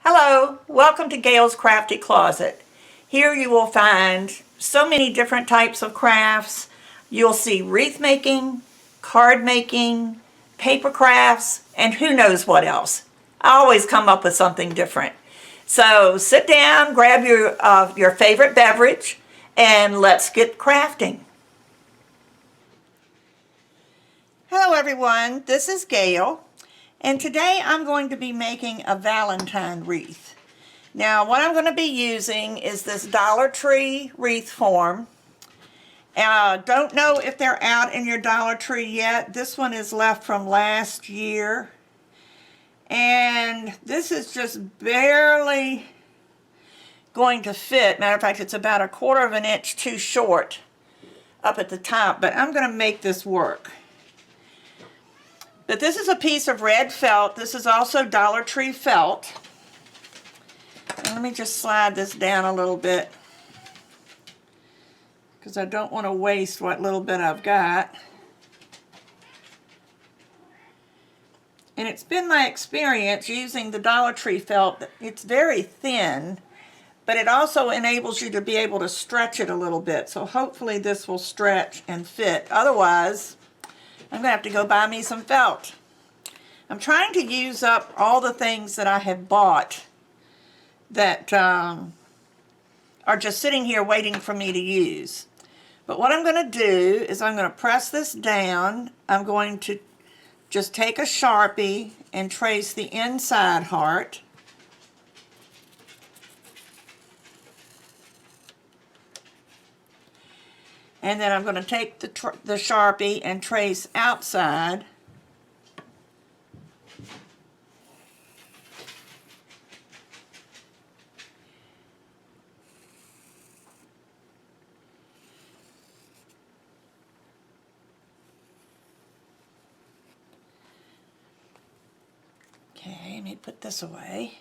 Hello, welcome to Gayle's Crafty Closet. Here you will find so many different types of crafts. You'll see wreath making, card making, paper crafts, and who knows what else. I always come up with something different. So sit down, grab your favorite beverage, and let's get crafting. Hello everyone, this is Gayle. And today I'm going to be making a Valentine wreath. Now what I'm going to be using is this Dollar Tree wreath form. Don't know if they're out in your Dollar Tree yet. This one is left from last year. And this is just barely going to fit. Matter of fact, it's about 1/4 of an inch too short up at the top, but I'm going to make this work. But this is a piece of red felt. This is also Dollar Tree felt. And let me just slide this down a little bit because I don't want to waste what little bit I've got. And it's been my experience using the Dollar Tree felt that it's very thin, but it also enables you to be able to stretch it a little bit. So hopefully this will stretch and fit. Otherwise, I'm going to have to go buy me some felt. I'm trying to use up all the things that I have bought that are just sitting here waiting for me to use. But what I'm going to do is I'm going to press this down. I'm going to just take a Sharpie and trace the inside heart. And then I'm going to take the Sharpie and trace outside. Okay, let me put this away.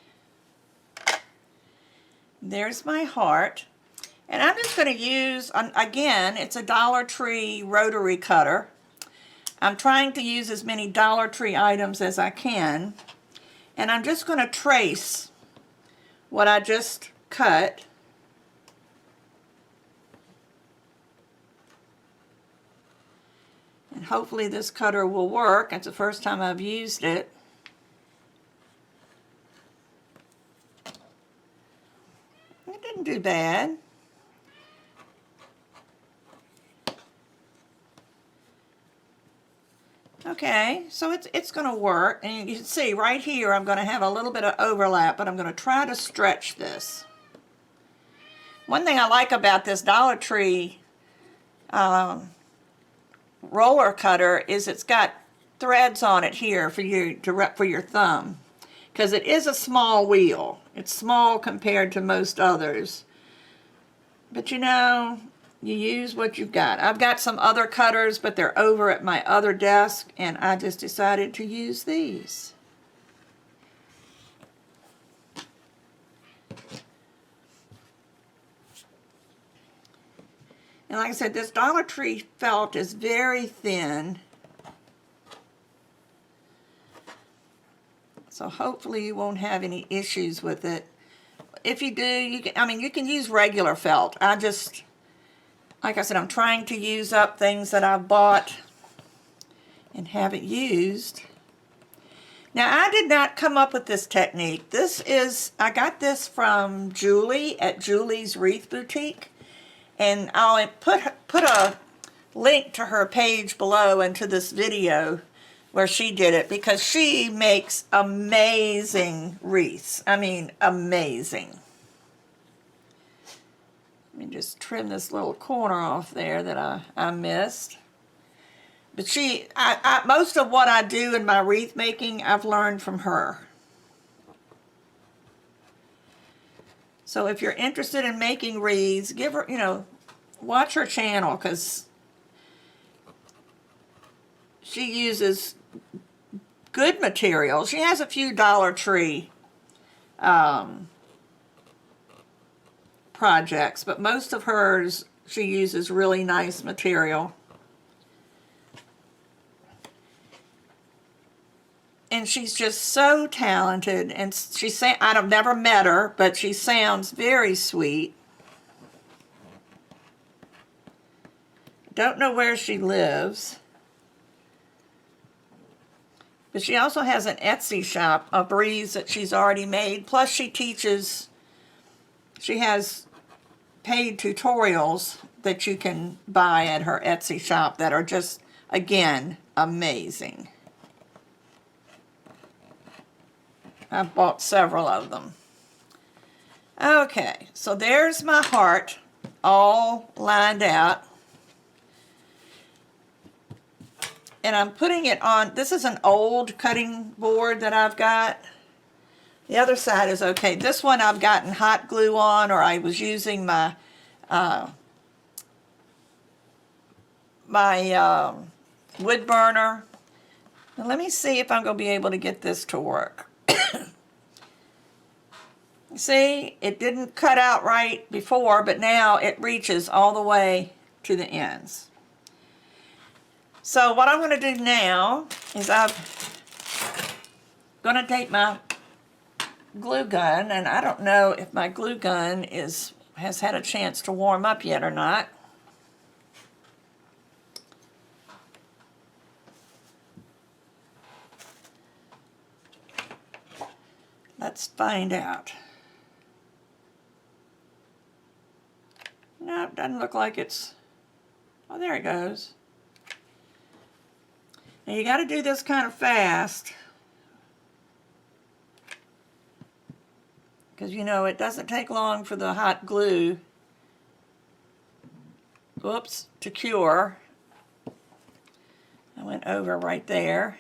There's my heart. And I'm just going to use, again, it's a Dollar Tree rotary cutter. I'm trying to use as many Dollar Tree items as I can. And I'm just going to trace what I just cut. And hopefully this cutter will work. It's the first time I've used it. It didn't do bad. Okay, so it's going to work, and you can see right here I'm going to have a little bit of overlap, but I'm going to try to stretch this. One thing I like about this Dollar Tree roller cutter is it's got threads on it here for your thumb, because it is a small wheel. It's small compared to most others, but you know, you use what you've got. I've got some other cutters, but they're over at my other desk, and I just decided to use these. And like I said, this Dollar Tree felt is very thin. So hopefully you won't have any issues with it. If you do, you can use regular felt. Like I said, I'm trying to use up things that I've bought and haven't used. Now, I did not come up with this technique. I got this from Julie at Julie's Wreath Boutique. And I'll put a link to her page below into this video where she did it, because she makes amazing wreaths. I mean, amazing. Let me just trim this little corner off there that I missed. But most of what I do in my wreath making, I've learned from her. So if you're interested in making wreaths, give her, watch her channel, because she uses good material. She has a few Dollar Tree projects, but most of hers, she uses really nice material. and she's just so talented, and I've never met her, but she sounds very sweet. Don't know where she lives. But she also has an Etsy shop of wreaths that she's already made. Plus she teaches, she has paid tutorials that you can buy at her Etsy shop that are just, again, amazing. I've bought several of them. Okay, so there's my heart all lined out. And I'm putting it on, this is an old cutting board that I've got. The other side is okay. This one I've gotten hot glue on, or I was using my wood burner. Now let me see if I'm going to be able to get this to work. See, it didn't cut out right before, but now it reaches all the way to the ends. So what I'm going to do now is I'm going to take my glue gun, and I don't know if my glue gun has had a chance to warm up yet or not. Let's find out. No, it doesn't look like it's... Oh, there it goes. Now you got to do this kind of fast, because you know it doesn't take long for the hot glue, whoops, to cure. I went over right there.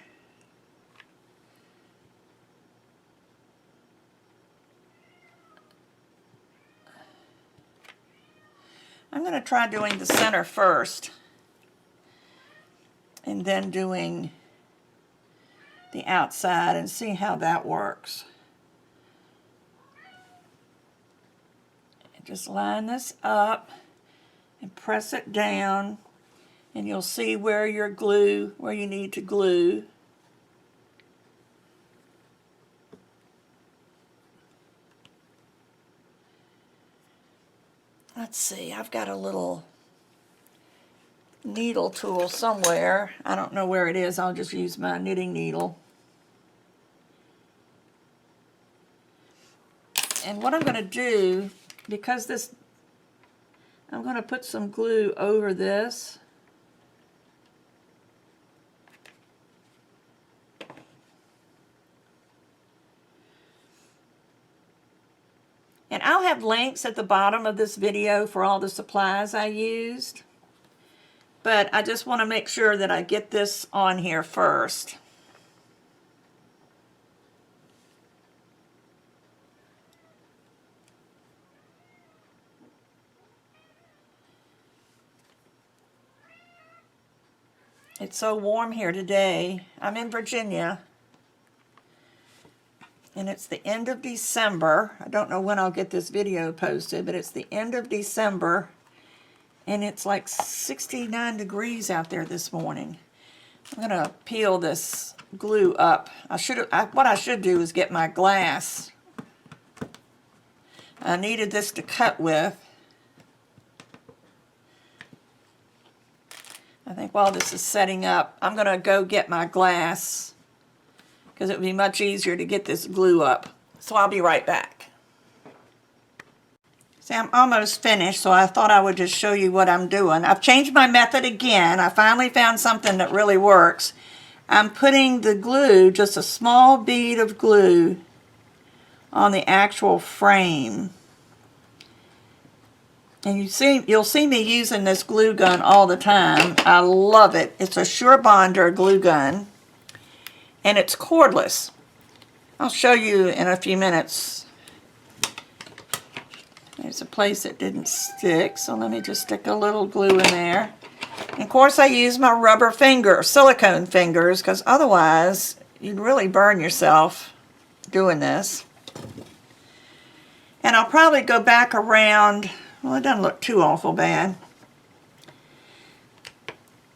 I'm going to try doing the center first, and then doing the outside and see how that works. And just line this up and press it down, and you'll see where your glue, where you need to glue. Let's see, I've got a little needle tool somewhere. I don't know where it is. I'll just use my knitting needle. And what I'm going to do, because this, I'm going to put some glue over this. And I'll have links at the bottom of this video for all the supplies I used. But I just want to make sure that I get this on here first. It's so warm here today. I'm in Virginia. And it's the end of December. I don't know when I'll get this video posted, but it's the end of December. And it's like 69 degrees out there this morning. I'm going to peel this glue up. What I should do is get my glass. I needed this to cut with. I think while this is setting up, I'm going to go get my glass, because it would be much easier to get this glue up. So I'll be right back. See, I'm almost finished, so I thought I would just show you what I'm doing. I've changed my method again. I finally found something that really works. I'm putting the glue, just a small bead of glue, on the actual frame. And you'll see me using this glue gun all the time. I love it. It's a Sure Bonder glue gun, and it's cordless. I'll show you in a few minutes. There's a place that didn't stick, so let me just stick a little glue in there. And of course I use my rubber silicone fingers, because otherwise you'd really burn yourself doing this. And I'll probably go back around, well, it doesn't look too awful bad.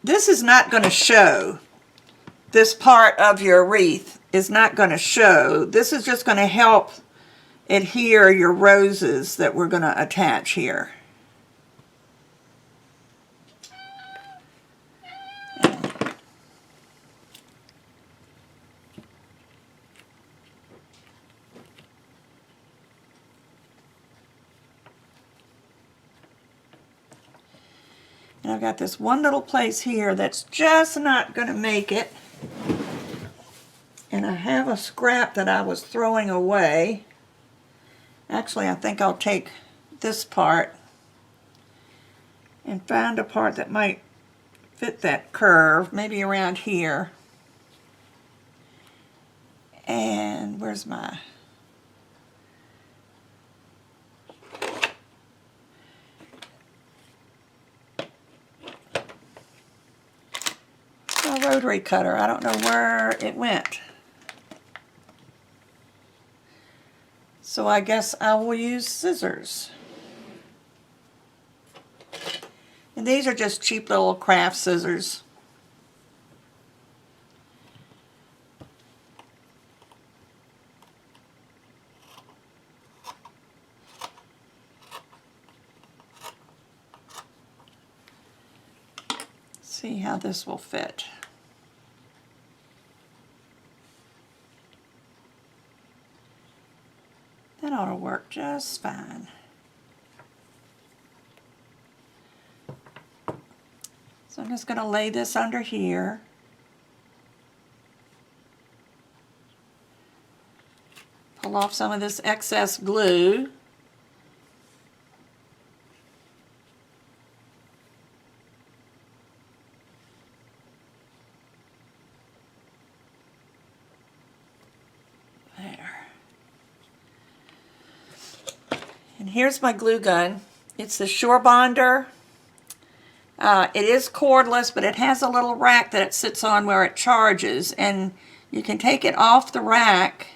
This is not going to show this part of your wreath is not going to show. This is just going to help adhere your roses that we're going to attach here. And I've got this one little place here that's just not going to make it. And I have a scrap that I was throwing away. Actually, I think I'll take this part and find a part that might fit that curve, maybe around here. And where's my... rotary cutter. I don't know where it went. So I guess I will use scissors. And these are just cheap little craft scissors. See how this will fit. That ought to work just fine. So I'm just going to lay this under here. Pull off some of this excess glue. Here's my glue gun. It's the Sure Bonder. It is cordless, but it has a little rack that it sits on where it charges, and you can take it off the rack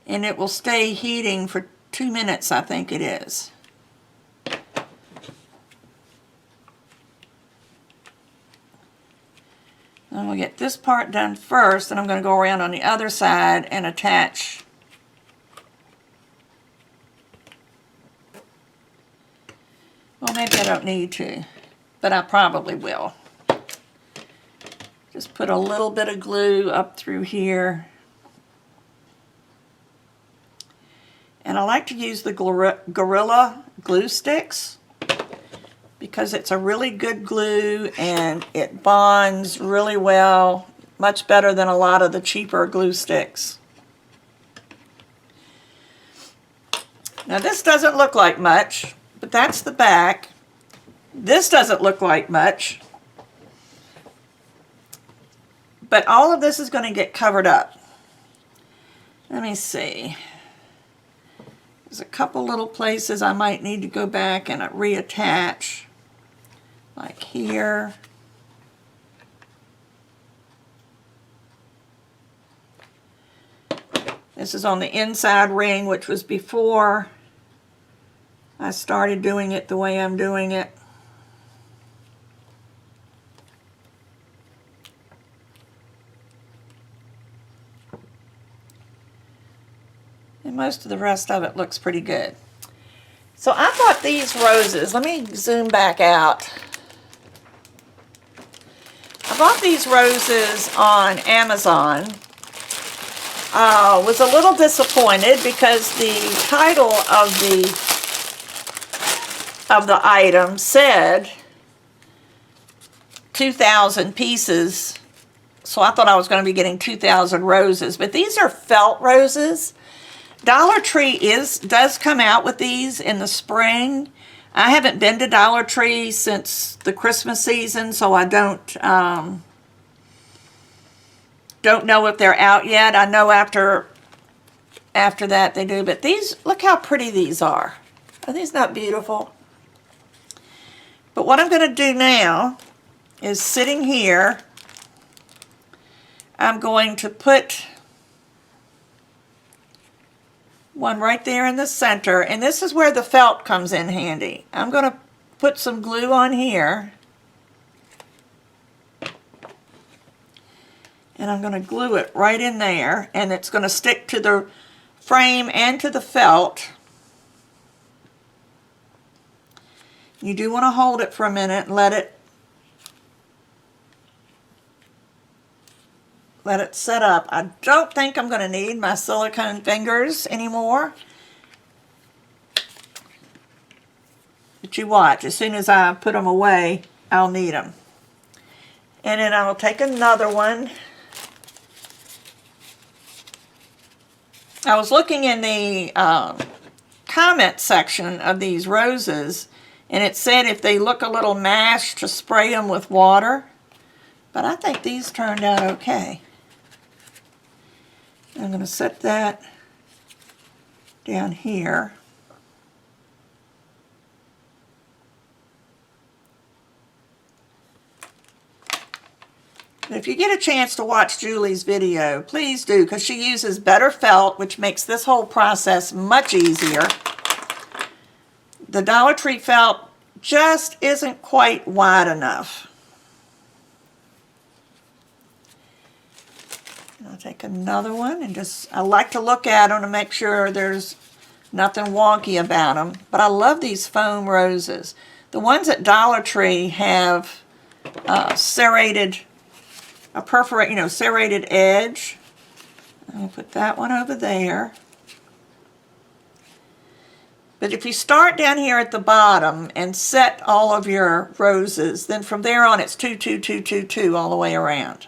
and it will stay heating for 2 minutes, I think it is. I'm going to get this part done first, and I'm going to go around on the other side and attach. Well, maybe I don't need to, but I probably will. Just put a little bit of glue up through here. And I like to use the Gorilla glue sticks because it's a really good glue and it bonds really well, much better than a lot of the cheaper glue sticks. Now this doesn't look like much, but that's the back. This doesn't look like much, but all of this is going to get covered up. Let me see. There's a couple little places I might need to go back and reattach, like here. This is on the inside ring, which was before I started doing it the way I'm doing it. And most of the rest of it looks pretty good. So I bought these roses. Let me zoom back out. I bought these roses on Amazon. Was a little disappointed because the title of the item said 2,000 pieces, so I thought I was going to be getting 2,000 roses, but these are felt roses. Dollar Tree does come out with these in the spring. I haven't been to Dollar Tree since the Christmas season, so I don't know if they're out yet. I know after that they do, but these, look how pretty these are. Are these not beautiful? But what I'm going to do now is, sitting here, I'm going to put one right there in the center, and this is where the felt comes in handy. I'm going to put some glue on here, And I'm going to glue it right in there, and it's going to stick to the frame and to the felt. You do want to hold it for a minute and let it set up. I don't think I'm going to need my silicone fingers anymore. But you watch, as soon as I put them away, I'll need them. And then I'll take another one. I was looking in the comment section of these roses, and it said if they look a little mashed to spray them with water. But I think these turned out okay. I'm going to set that down here. If you get a chance to watch Julie's video, please do, because she uses better felt, which makes this whole process much easier. The Dollar Tree felt just isn't quite wide enough. I'll take another one and I like to look at them to make sure there's nothing wonky about them. But I love these foam roses. The ones at Dollar Tree have serrated serrated edge. I'll put that one over there. But if you start down here at the bottom and set all of your roses, then from there on it's 2, 2, 2, 2, 2 all the way around.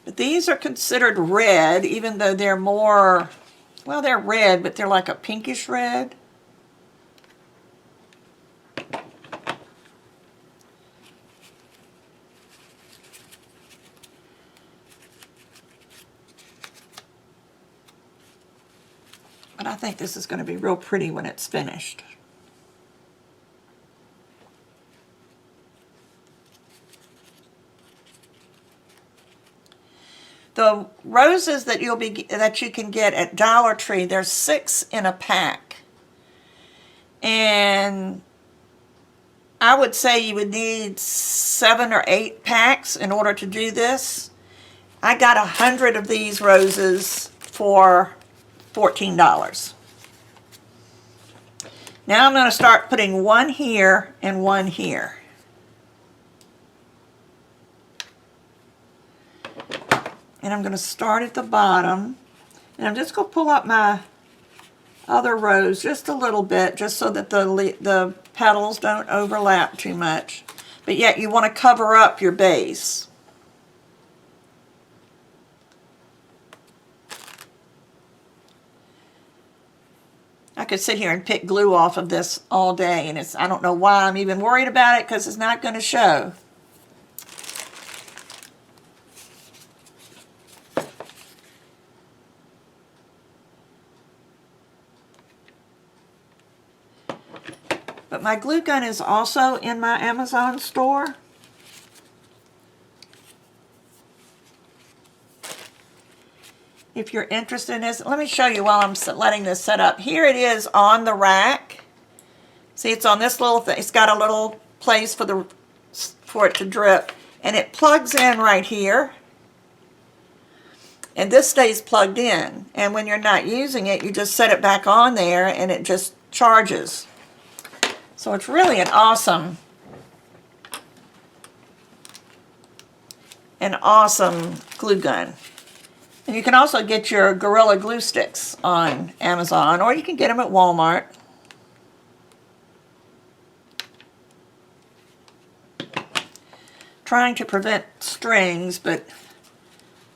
But these are considered red, even though they're more, well, they're red, but they're like a pinkish red. But I think this is going to be real pretty when it's finished. The roses that you can get at Dollar Tree, there's 6 in a pack. And I would say you would need 7 or 8 packs in order to do this. I got 100 of these roses for $14. Now I'm going to start putting one here and one here. And I'm going to start at the bottom, and I'm just going to pull up my other rose just a little bit, just so that the petals don't overlap too much. But yet you want to cover up your base. I could sit here and pick glue off of this all day, and I don't know why I'm even worried about it, because it's not going to show. But my glue gun is also in my Amazon store. If you're interested in this, let me show you while I'm letting this set up. Here it is on the rack. See, it's on this little thing. It's got a little place for it to drip. And it plugs in right here. And this stays plugged in. And when you're not using it, you just set it back on there and it just charges. So it's really an awesome glue gun. And you can also get your Gorilla Glue sticks on Amazon, or you can get them at Walmart. Trying to prevent strings, but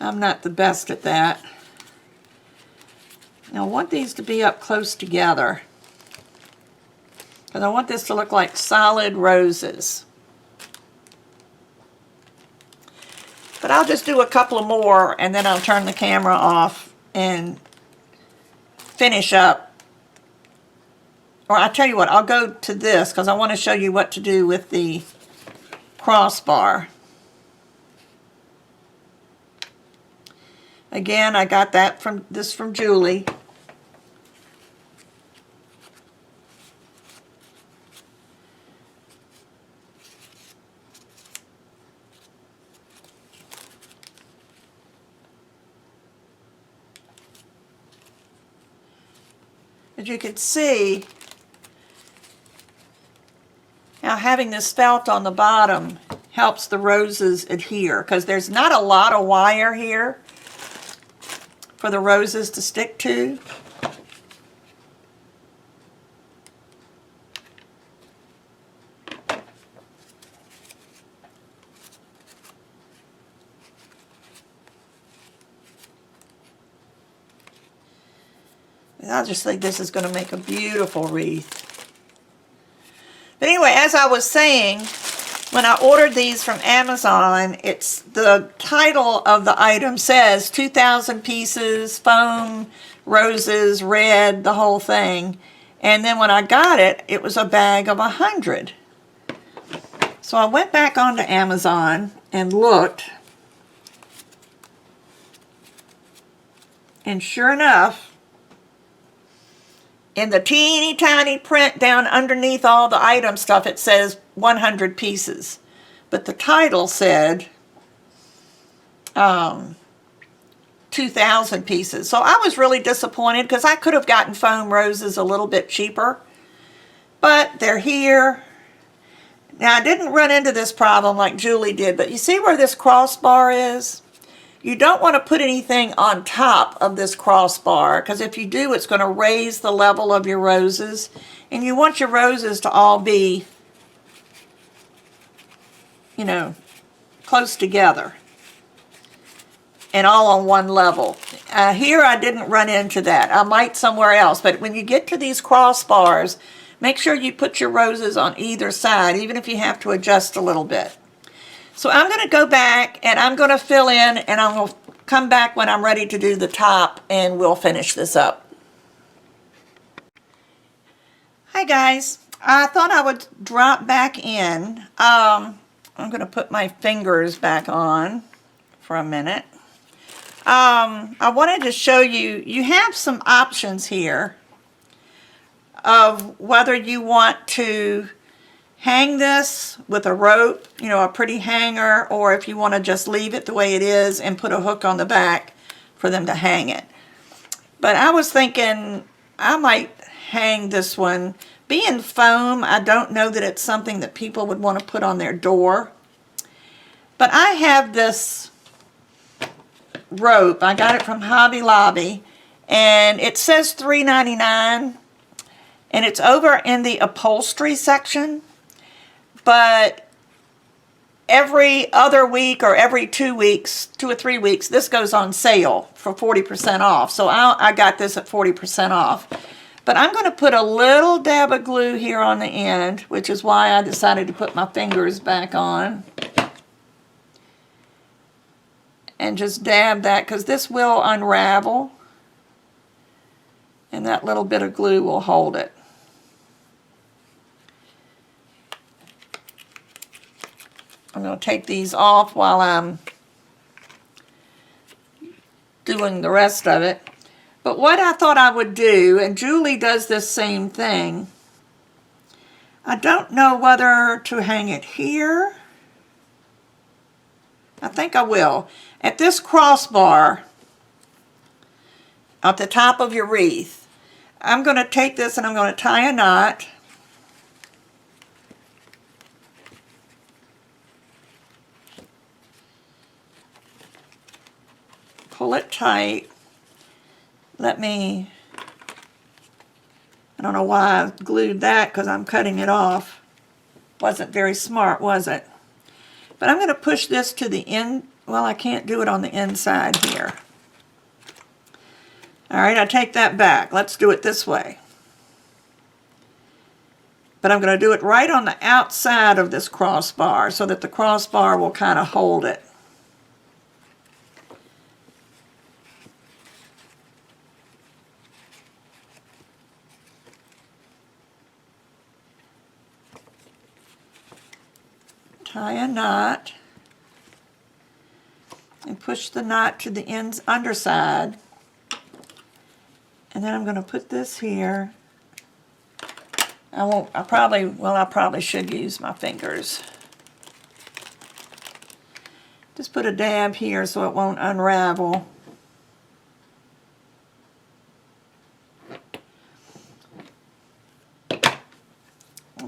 I'm not the best at that. Now I want these to be up close together, because I want this to look like solid roses. But I'll just do a couple of more, and then I'll turn the camera off and finish up. Or I'll tell you what, I'll go to this, because I want to show you what to do with the crossbar. Again, I got that from Julie. As you can see, now having this felt on the bottom helps the roses adhere, because there's not a lot of wire here for the roses to stick to. I just think this is going to make a beautiful wreath. But anyway, as I was saying, when I ordered these from Amazon, it's the title of the item says 2,000 pieces, foam, roses, red, the whole thing. And then when I got it, it was a bag of 100. So I went back onto Amazon and looked. And sure enough, in the teeny tiny print down underneath all the item stuff, it says 100 pieces. But the title said 2,000 pieces. So I was really disappointed because I could have gotten foam roses a little bit cheaper. But they're here. Now I didn't run into this problem like Julie did, but you see where this crossbar is? You don't want to put anything on top of this crossbar, because if you do, it's going to raise the level of your roses. And you want your roses to all be, you know, close together and all on one level. Here I didn't run into that. I might somewhere else, but when you get to these crossbars, make sure you put your roses on either side, even if you have to adjust a little bit. So I'm going to go back and I'm going to fill in, and I'm going to come back when I'm ready to do the top and we'll finish this up. Hi guys, I thought I would drop back in. I'm going to put my fingers back on for a minute. I wanted to show you, you have some options here of whether you want to hang this with a rope, you know, a pretty hanger, or if you want to just leave it the way it is and put a hook on the back for them to hang it. But I was thinking I might hang this one. Being foam, I don't know that it's something that people would want to put on their door. But I have this rope. I got it from Hobby Lobby, and it says $3.99, and it's over in the upholstery section. But every other week or every 2 weeks, 2 or 3 weeks, this goes on sale for 40% off. So I got this at 40% off. But I'm going to put a little dab of glue here on the end, which is why I decided to put my fingers back on. And just dab that, because this will unravel. And that little bit of glue will hold it. I'm going to take these off while I'm doing the rest of it. But what I thought I would do, and Julie does this same thing, I don't know whether to hang it here. I think I will. At this crossbar, at the top of your wreath, I'm going to take this and I'm going to tie a knot. Pull it tight. I don't know why I glued that, because I'm cutting it off. Wasn't very smart, was it? But I'm going to push this to the end. Well, I can't do it on the inside here. All right, I take that back. Let's do it this way. But I'm going to do it right on the outside of this crossbar so that the crossbar will kind of hold it. Tie a knot and push the knot to the underside, and then I'm going to put this here. I probably should use my fingers. Just put a dab here so it won't unravel.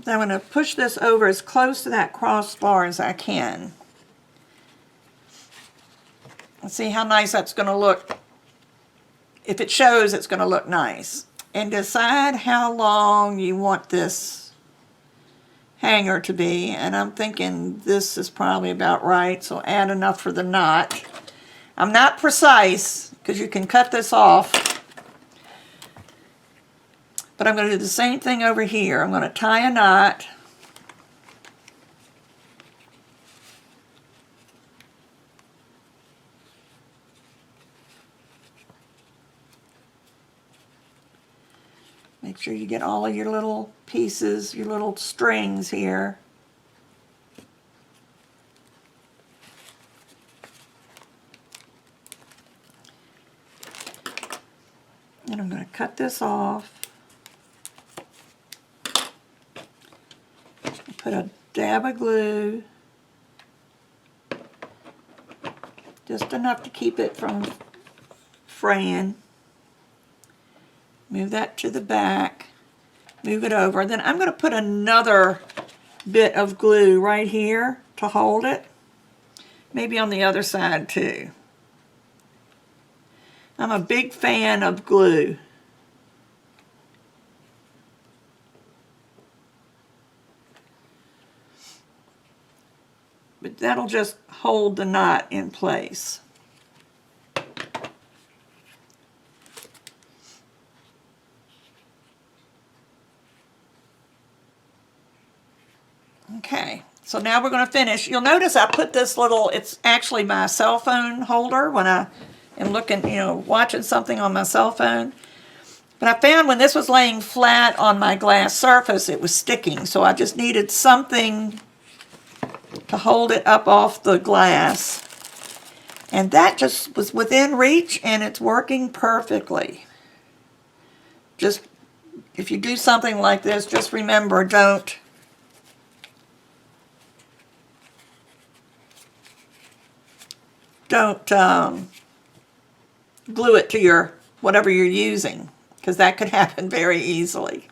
Then I'm going to push this over as close to that crossbar as I can. And see how nice that's going to look. If it shows, it's going to look nice. And decide how long you want this hanger to be. And I'm thinking this is probably about right, so add enough for the knot. I'm not precise because you can cut this off. But I'm going to do the same thing over here. I'm going to tie a knot. Make sure you get all of your little pieces, your little strings here. And I'm going to cut this off. Put a dab of glue, just enough to keep it from fraying. Move that to the back, move it over. Then I'm going to put another bit of glue right here to hold it. Maybe on the other side too. I'm a big fan of glue. But that'll just hold the knot in place. Okay, so now we're going to finish. You'll notice I put this little, it's actually my cell phone holder when I am looking, watching something on my cell phone. But I found when this was laying flat on my glass surface, it was sticking. So I just needed something to hold it up off the glass. And that just was within reach, and it's working perfectly. Just, if you do something like this, just remember, don't glue it to your whatever you're using, because that could happen very easily.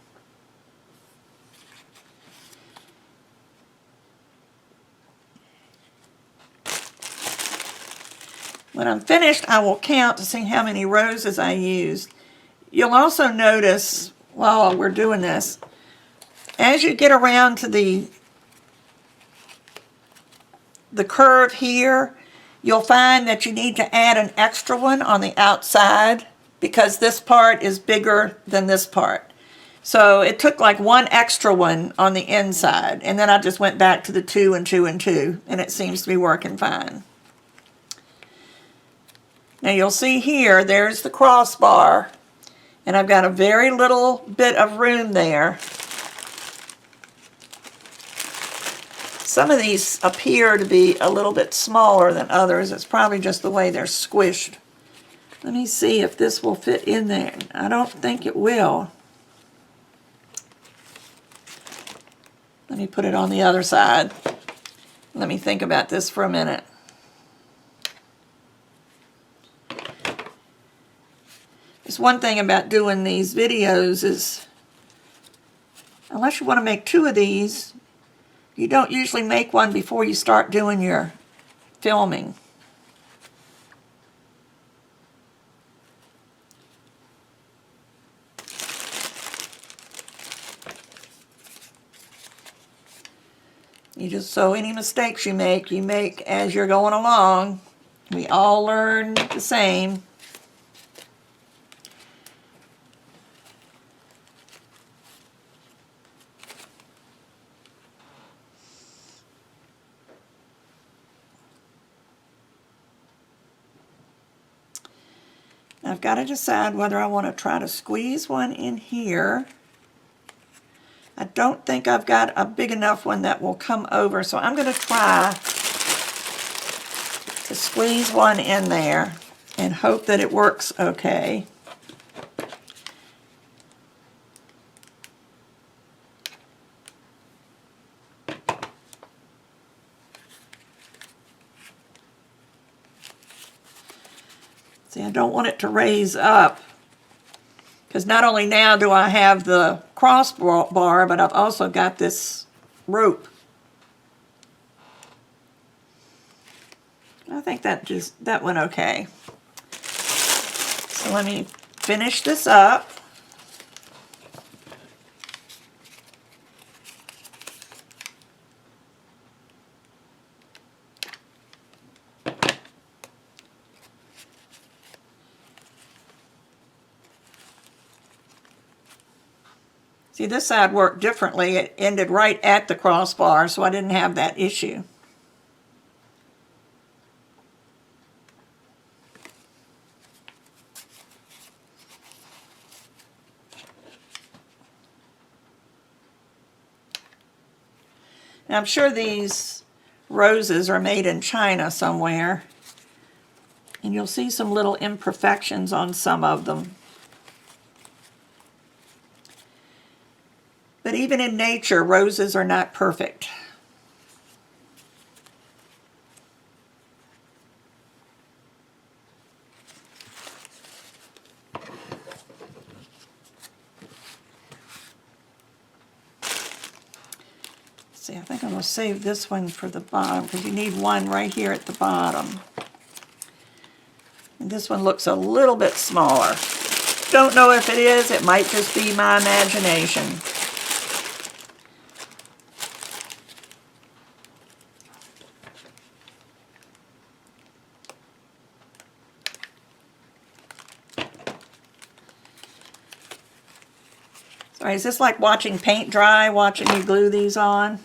When I'm finished, I will count to see how many roses I used. You'll also notice while we're doing this, as you get around to the curve here, you'll find that you need to add an extra one on the outside because this part is bigger than this part. So it took like one extra one on the inside, and then I just went back to the 2 and 2 and 2, and it seems to be working fine. Now you'll see here, there's the crossbar, and I've got a very little bit of room there. Some of these appear to be a little bit smaller than others. It's probably just the way they're squished. Let me see if this will fit in there. I don't think it will. Let me put it on the other side. Let me think about this for a minute. Just one thing about doing these videos is, unless you want to make 2 of these, you don't usually make one before you start doing your filming. So any mistakes you make as you're going along. We all learn the same. I've got to decide whether I want to try to squeeze one in here. I don't think I've got a big enough one that will come over, so I'm going to try to squeeze one in there and hope that it works okay. See, I don't want it to raise up, because not only now do I have the crossbar, but I've also got this rope. I think that went okay. So let me finish this up. See, this side worked differently. It ended right at the crossbar, so I didn't have that issue. And I'm sure these roses are made in China somewhere, and you'll see some little imperfections on some of them. But even in nature, roses are not perfect. See, I think I'm going to save this one for the bottom because you need one right here at the bottom. And this one looks a little bit smaller. Don't know if it is. It might just be my imagination. Sorry, is this like watching paint dry, watching me glue these on?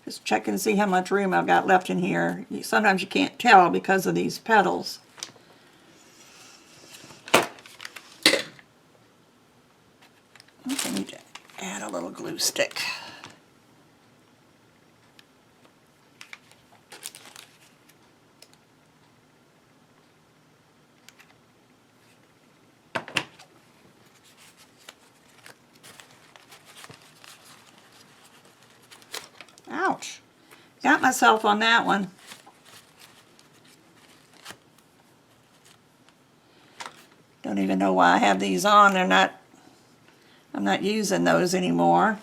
Just check and see how much room I've got left in here. Sometimes you can't tell because of these petals. I need to add a little glue stick. Ouch. Got myself on that one. Don't even know why I have these on. I'm not using those anymore.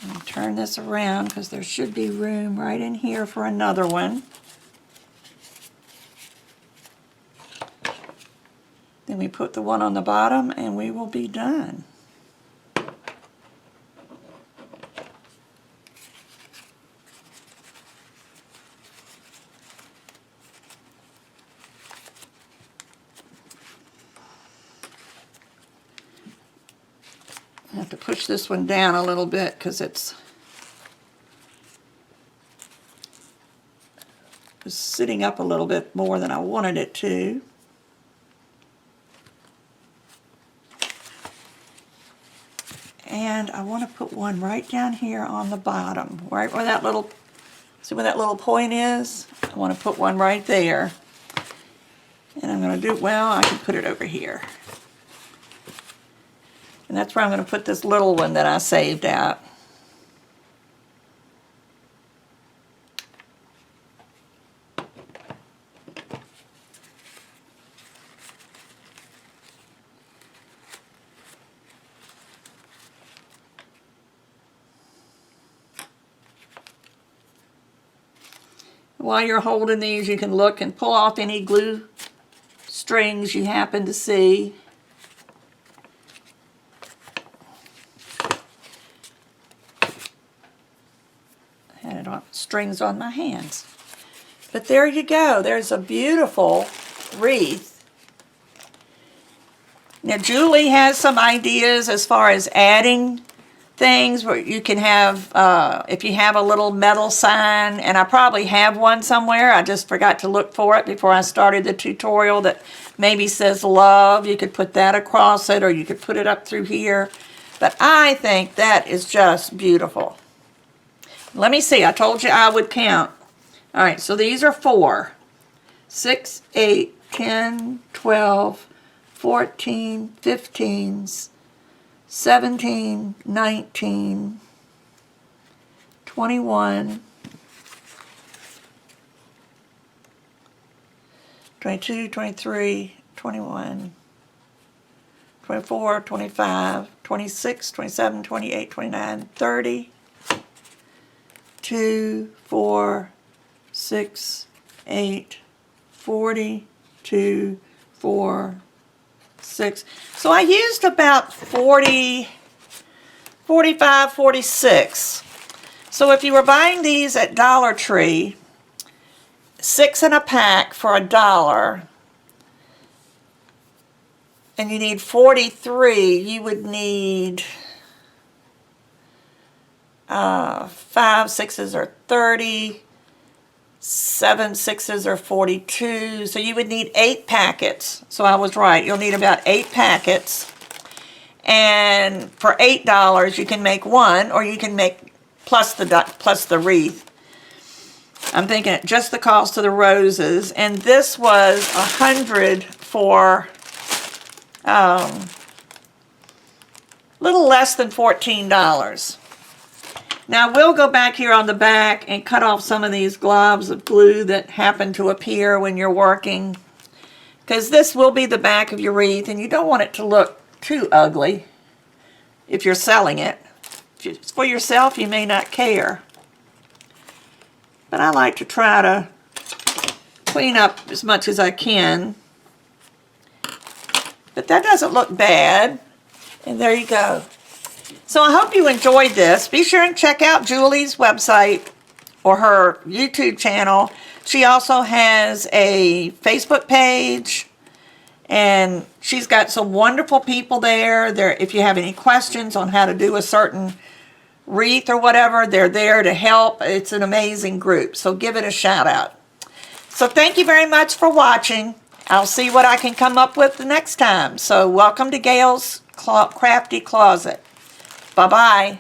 I'll turn this around because there should be room right in here for another one. Then we put the one on the bottom and we will be done. I have to push this one down a little bit because it's sitting up a little bit more than I wanted it to. And I want to put one right down here on the bottom, right where that little, see where that little point is? I want to put one right there. And I'm going to do, well, I can put it over here. And that's where I'm going to put this little one that I saved out. While you're holding these, you can look and pull off any glue strings you happen to see. I had it on strings on my hands. But there you go. There's a beautiful wreath. Now, Julie has some ideas as far as adding things where you can have, if you have a little metal sign, and I probably have one somewhere, I just forgot to look for it before I started the tutorial, that maybe says love. You could put that across it, or you could put it up through here. But I think that is just beautiful. Let me see, I told you I would count. All right, so these are 4. 6, 8, 10, 12, 14, 15, 17, 19, 21, 22, 23, 21, 24, 25, 26, 27, 28, 29, 30, 2, 4, 6, 8, 40, 2, 4, 6. So I used about 40, 45, 46. So if you were buying these at Dollar Tree, 6 in a pack for $1, and you need 43, you would need 5 6s are 30, 7 6s are 42, so you would need 8 packets. So I was right, you'll need about 8 packets. And for $8 you can make one, or you can make plus the wreath. I'm thinking just the cost of the roses, and this was $100 for little less than $14. Now we'll go back here on the back and cut off some of these globs of glue that happen to appear when you're working, because this will be the back of your wreath, and you don't want it to look too ugly if you're selling it. If it's for yourself, you may not care. But I like to try to clean up as much as I can. But that doesn't look bad. And there you go. So I hope you enjoyed this. Be sure and check out Julie's website or her YouTube channel. She also has a Facebook page, and she's got some wonderful people there. If you have any questions on how to do a certain wreath or whatever, they're there to help. It's an amazing group, so give it a shout out. So thank you very much for watching. I'll see what I can come up with the next time. So welcome to Gayle's Crafty Closet. Bye-bye.